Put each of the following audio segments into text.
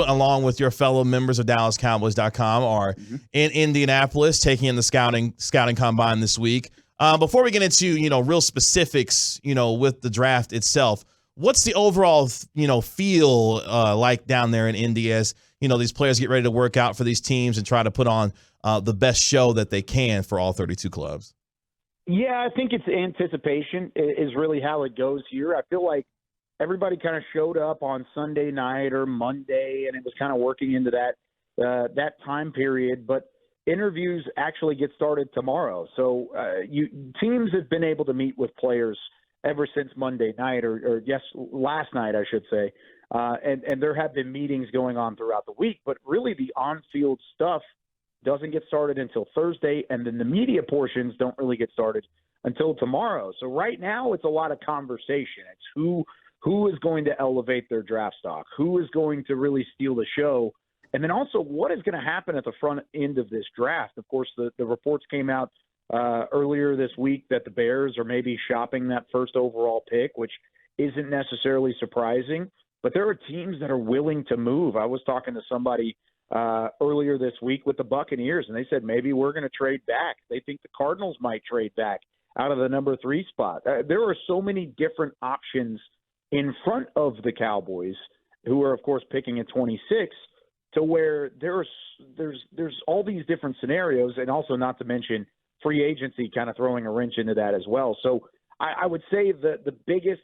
along with your fellow members of DallasCowboys.com, are in Indianapolis taking in the scouting combine this week. Before we get into, real specifics, with the draft itself, what's the overall, feel like down there in Indy as, these players get ready to work out for these teams and try to put on the best show that they can for all 32 clubs? Yeah, I think it's anticipation is really how it goes here. I feel like everybody kind of showed up on Sunday night or Monday, and it was kind of working into that time period. But interviews actually get started tomorrow. So teams have been able to meet with players ever since Monday night, or last night, I should say. And there have been meetings going on throughout the week. But really the on-field stuff doesn't get started until Thursday, and then the media portions don't really get started until tomorrow. So right now it's a lot of conversation. It's who is going to elevate their draft stock, who is going to really steal the show, and then also what is going to happen at the front end of this draft. Of course, the reports came out earlier this week that the Bears are maybe shopping that first overall pick, which isn't necessarily surprising, but there are teams that are willing to move. I was talking to somebody earlier this week with the Buccaneers, and they said maybe we're going to trade back. They think the Cardinals might trade back out of the number 3 spot. There are so many different options in front of the Cowboys, who are, of course, picking at 26, to where there's all these different scenarios, and also not to mention free agency kind of throwing a wrench into that as well. So I would say that the biggest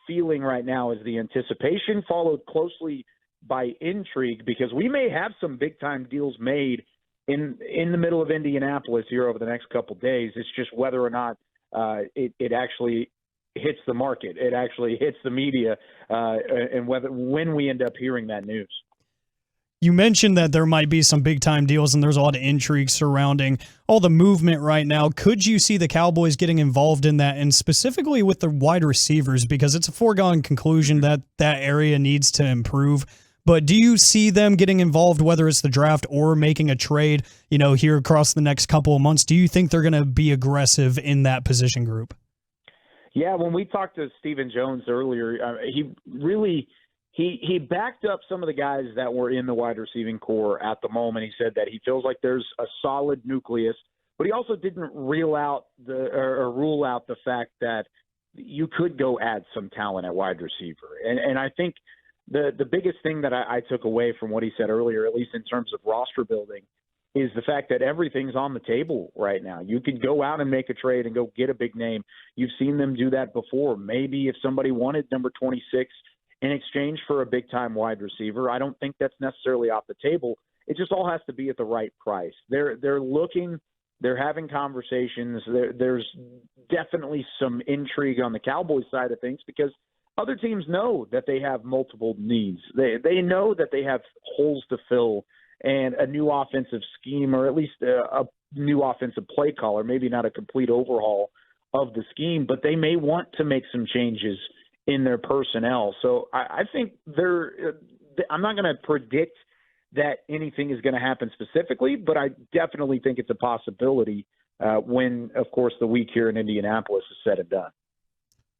feeling right now is the anticipation, followed closely by intrigue, because we may have some big-time deals made in the middle of Indianapolis here over the next couple days. It's just whether or not it actually hits the market, it actually hits the media, and when we end up hearing that news. You mentioned that there might be some big-time deals, and there's a lot of intrigue surrounding all the movement right now. Could you see the Cowboys getting involved in that, and specifically with the wide receivers, because it's a foregone conclusion that that area needs to improve? But do you see them getting involved, whether it's the draft or making a trade, here across the next couple of months? Do you think they're going to be aggressive in that position group? Yeah, when we talked to Stephen Jones earlier, he backed up some of the guys that were in the wide receiving core at the moment. He said that he feels like there's a solid nucleus, but he also didn't rule out the fact that you could go add some talent at wide receiver. And I think the biggest thing that I took away from what he said earlier, at least in terms of roster building, is the fact that everything's on the table right now. You could go out and make a trade and go get a big name. You've seen them do that before. Maybe if somebody wanted number 26 in exchange for a big-time wide receiver, I don't think that's necessarily off the table. It just all has to be at the right price. They're looking, they're having conversations. There's definitely some intrigue on the Cowboys side of things, because other teams know that they have multiple needs. They know that they have holes to fill and a new offensive scheme, or at least a new offensive play caller, maybe not a complete overhaul of the scheme, but they may want to make some changes in their personnel. So I think I'm not going to predict that anything is going to happen specifically, but I definitely think it's a possibility when, of course, the week here in Indianapolis is said and done.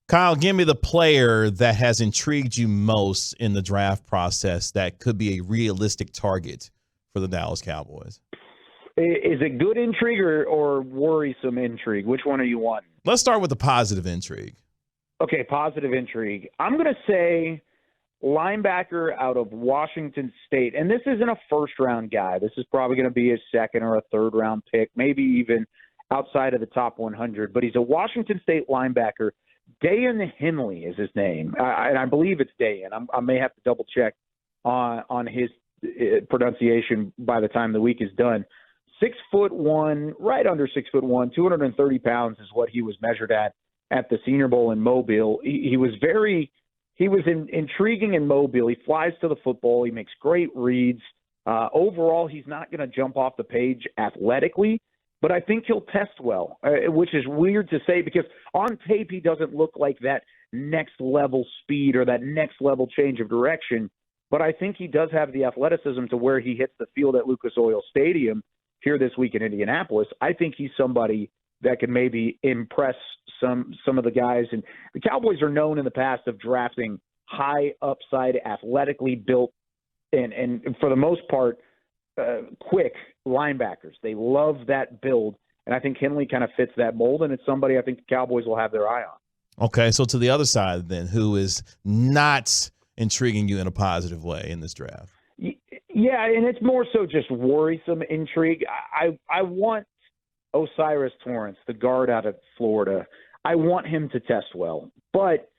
Kyle, give me the player that has intrigued you most in the draft process that could be a realistic target for the Dallas Cowboys. Is it good intrigue or worrisome intrigue? Which one are you wanting? Let's start with the positive intrigue. Okay, positive intrigue. I'm going to say linebacker out of Washington State. And this isn't a first-round guy. This is probably going to be a second or a third-round pick, maybe even outside of the top 100. But he's a Washington State linebacker. Dayan Henley is his name, and I believe it's Dayan. I may have to double-check on his pronunciation by the time the week is done. 6'1", right under 6'1", 230 pounds is what he was measured at the Senior Bowl in Mobile. He was intriguing in Mobile. He flies to the football. He makes great reads. Overall, he's not going to jump off the page athletically, but I think he'll test well, which is weird to say because on tape he doesn't look like that next level speed or that next level change of direction. But I think he does have the athleticism to where he hits the field at Lucas Oil Stadium here this week in Indianapolis. I think he's somebody that can maybe impress some of the guys. And the Cowboys are known in the past of drafting high upside, athletically built and for the most part, quick linebackers. They love that build, and I think Henley kind of fits that mold, and it's somebody I think the Cowboys will have their eye on. Okay, so to the other side then, who is not intriguing you in a positive way in this draft? Yeah, and it's more so just worrisome intrigue. I want Osiris Torrance, the guard out of Florida. I want him to test well, but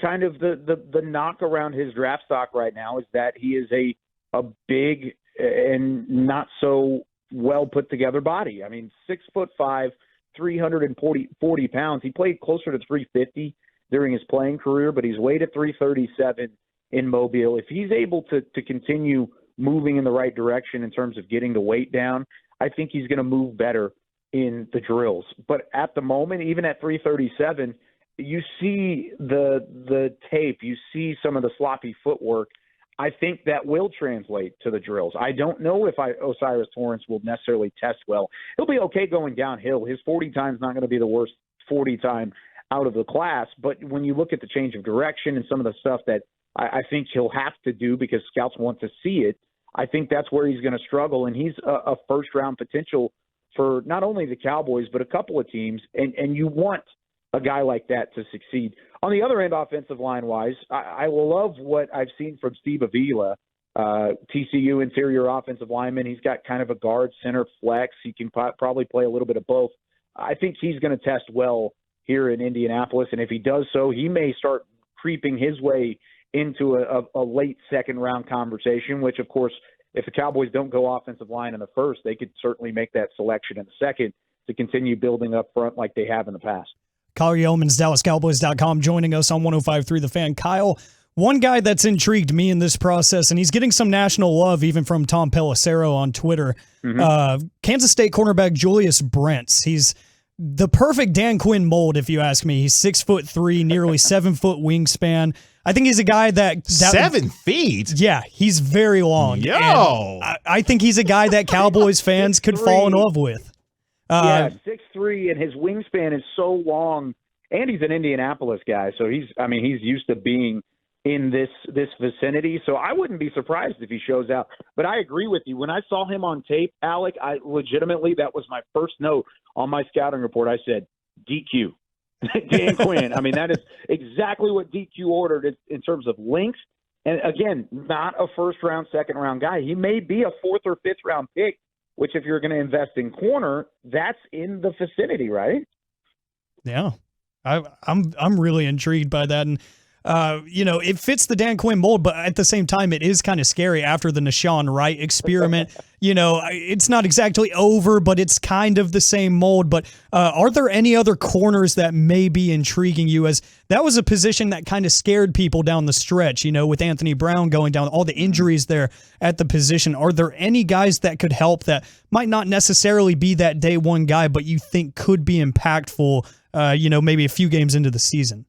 kind of the knock around his draft stock right now is that he is a big and not so well put together body. I mean, 6'5", 340 pounds. He played closer to 350 during his playing career, but he's weighed at 337 in Mobile. If he's able to continue moving in the right direction in terms of getting the weight down, I think he's going to move better in the drills. But at the moment, even at 337, you see the tape, you see some of the sloppy footwork. I think that will translate to the drills. I don't know if Osiris Torrance will necessarily test well. He'll be okay going downhill. His 40 time is not going to be the worst 40 time out of the class. But when you look at the change of direction and some of the stuff that I think he'll have to do because scouts want to see it, I think that's where he's going to struggle. And he's a first-round potential for not only the Cowboys but a couple of teams. And you want a guy like that to succeed. On the other end, offensive line-wise, I love what I've seen from Steve Avila, TCU interior offensive lineman. He's got kind of a guard center flex. He can probably play a little bit of both. I think he's going to test well here in Indianapolis, and if he does so, he may start creeping his way into a late second-round conversation, which, of course, if the Cowboys don't go offensive line in the first, they could certainly make that selection in the second to continue building up front like they have in the past. Kyle Youmans, DallasCowboys.com, joining us on 105.3 The Fan. Kyle, one guy that's intrigued me in this process, and he's getting some national love even from Tom Pelissero on Twitter, Kansas State cornerback Julius Brents. He's the perfect Dan Quinn mold, if you ask me. He's 6'3", nearly 7 foot wingspan. I think he's a guy that 7 feet? Yeah, he's very long. Yo! I think he's a guy that Cowboys fans could fall in love with. Yeah, 6'3", and his wingspan is so long, and he's an Indianapolis guy, so he's used to being in this vicinity. So I wouldn't be surprised if he shows out. But I agree with you. When I saw him on tape, Alec, I legitimately, that was my first note on my scouting report. I said, DQ. Dan Quinn. I mean, that is exactly what DQ ordered in terms of length. And again, not a first round, second round guy. He may be a fourth or fifth round pick, which if you're going to invest in corner, that's in the vicinity, right? Yeah. I'm really intrigued by that. And, it fits the Dan Quinn mold, but at the same time, it is kind of scary after the Nashawn Wright experiment. It's not exactly over, but it's kind of the same mold. But are there any other corners that may be intriguing you? As that was a position that kind of scared people down the stretch, with Anthony Brown going down, all the injuries there at the position. Are there any guys that could help that might not necessarily be that day one guy, but you think could be impactful, maybe a few games into the season?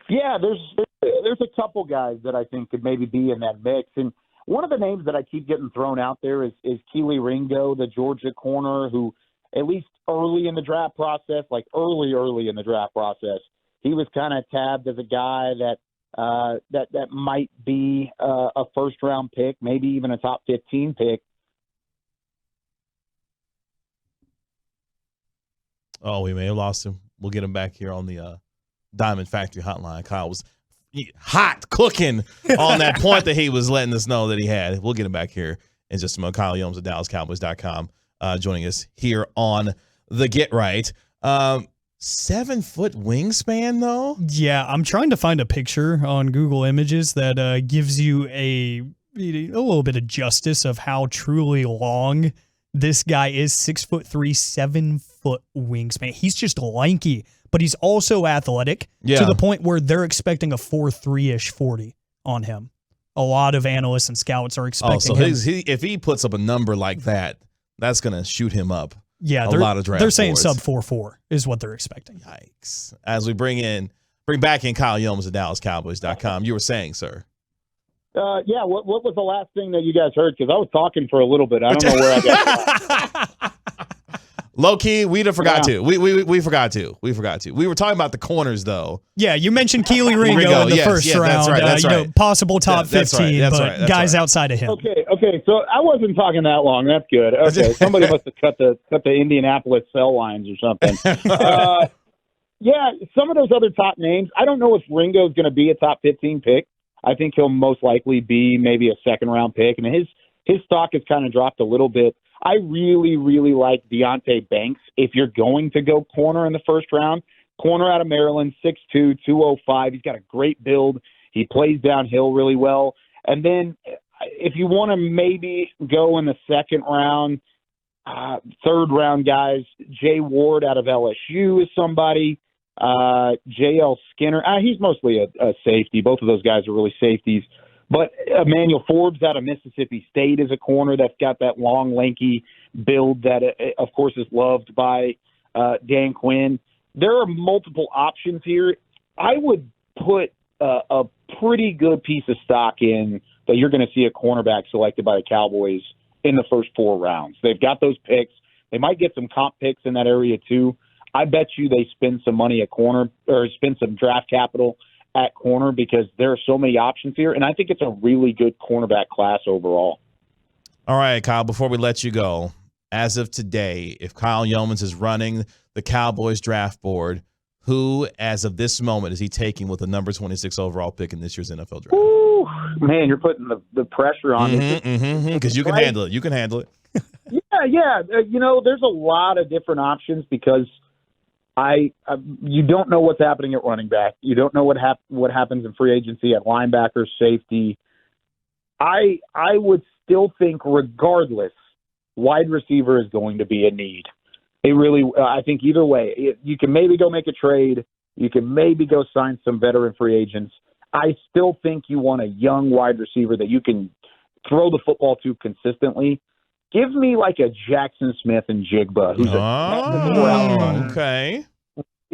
Yeah, there's a couple guys that I think could maybe be in that mix. And one of the names that I keep getting thrown out there is Keely Ringo, the Georgia corner, who at least early in the draft process, early in the draft process, he was kind of tabbed as a guy that might be a first-round pick, maybe even a top 15 pick. Oh, we may have lost him. We'll get him back here on the Diamond Factory hotline. Kyle was hot cooking on that point that he was letting us know that he had. We'll get him back here in just a moment. Kyle Youmans of DallasCowboys.com joining us here on the Get Right. 7 foot wingspan, though? Yeah, I'm trying to find a picture on Google Images that gives you a little bit of justice of how truly long this guy is. 6'3", 7 foot wingspan. He's just lanky, but he's also athletic to the point where they're expecting a 4.3-ish 40 on him. A lot of analysts and scouts are expecting him. If he puts up a number like that, that's going to shoot him up. Yeah, a lot of draft they're saying boards. sub 4.4 is what they're expecting. Yikes. As we bring back in Kyle Youmans of DallasCowboys.com, you were saying, sir. Yeah, what was the last thing that you guys heard? Because I was talking for a little bit. I don't know where I got Low key, we forgot to. We forgot to. We forgot to. We were talking about the corners though. Yeah, you mentioned Keely Ringo in the first round. That's right. That's right. Possible top 15, but guys outside of him. Okay. So I wasn't talking that long. That's good. Okay, somebody must have cut the Indianapolis cell lines or something. Yeah, some of those other top names. I don't know if Ringo's going to be a top 15 pick. I think he'll most likely be maybe a second round pick, and his stock has kind of dropped a little bit. I really, really like Deonte Banks. If you're going to go corner in the first round, corner out of Maryland, 6'2", 205. He's got a great build. He plays downhill really well. And then if you want to maybe go in the second round, third round guys, Jay Ward out of LSU is somebody. J.L. Skinner. He's mostly a safety. Both of those guys are really safeties. But Emmanuel Forbes out of Mississippi State is a corner that's got that long, lanky build that, of course, is loved by Dan Quinn. There are multiple options here. I would put a pretty good piece of stock in that you're going to see a cornerback selected by the Cowboys in the first 4 rounds. They've got those picks. They might get some comp picks in that area too. I bet you they spend some money at corner or spend some draft capital at corner because there are so many options here, and I think it's a really good cornerback class overall. All right, Kyle, before we let you go, as of today, if Kyle Youmans is running the Cowboys draft board, who, as of this moment, is he taking with the number 26 overall pick in this year's NFL draft? Ooh, man, you're putting the pressure on me. Because you can handle it. You can handle it. Yeah. There's a lot of different options because you don't know what's happening at running back. You don't know what happens in free agency at linebacker, safety. I would still think, regardless, wide receiver is going to be a need. I think either way, you can maybe go make a trade. You can maybe go sign some veteran free agents. I still think you want a young wide receiver that you can throw the football to consistently. Give me like a Jackson Smith and Jigba, who's okay.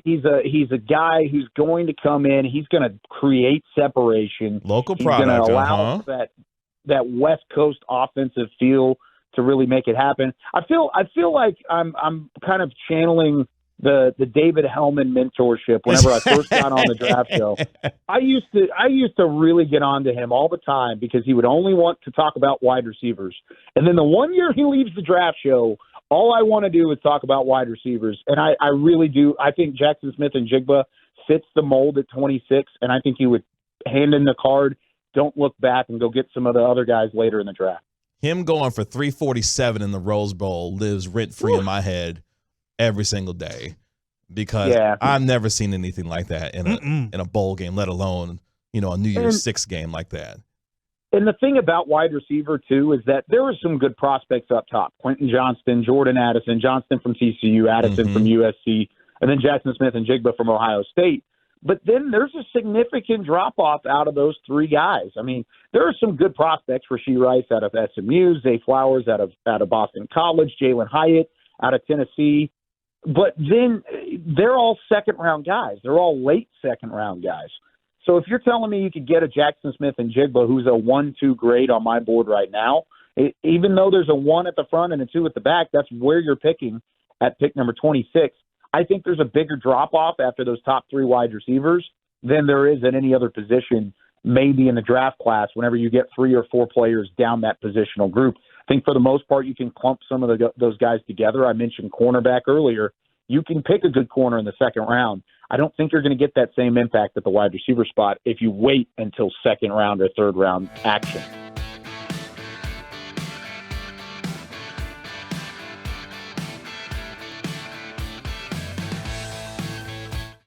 He's a guy who's going to come in. He's going to create separation. Local product. He's going to allow that West Coast offensive feel to really make it happen. I feel like I'm kind of channeling the David Hellman mentorship whenever I first got on the draft show. I used to really get on to him all the time because he would only want to talk about wide receivers. And then the one year he leaves the draft show, all I want to do is talk about wide receivers. And I really do. I think Jackson Smith and Jigba fits the mold at 26, and I think he would hand in the card, don't look back, and go get some of the other guys later in the draft. Him going for 347 in the Rose Bowl lives rent-free in my head every single day because I've never seen anything like that in a bowl game, let alone, a New Year's Six game like that. And the thing about wide receiver, too, is that there are some good prospects up top. Quentin Johnston, Jordan Addison, Johnston from TCU, Addison from USC, and then Jackson Smith and Jigba from Ohio State. But then there's a significant drop-off out of those 3 guys. I mean, there are some good prospects. Rasheed Rice out of SMU, Zay Flowers out of Boston College, Jalen Hyatt out of Tennessee. But then they're all second-round guys. They're all late second-round guys. So if you're telling me you could get a Jackson Smith and Jigba, who's a 1-2 grade on my board right now, even though there's a 1 at the front and a 2 at the back, that's where you're picking at pick number 26. I think there's a bigger drop-off after those top 3 wide receivers than there is at any other position, maybe in the draft class, whenever you get 3 or 4 players down that positional group. I think for the most part you can clump some of those guys together. I mentioned cornerback earlier. You can pick a good corner in the second round. I don't think you're going to get that same impact at the wide receiver spot if you wait until second round or third round action.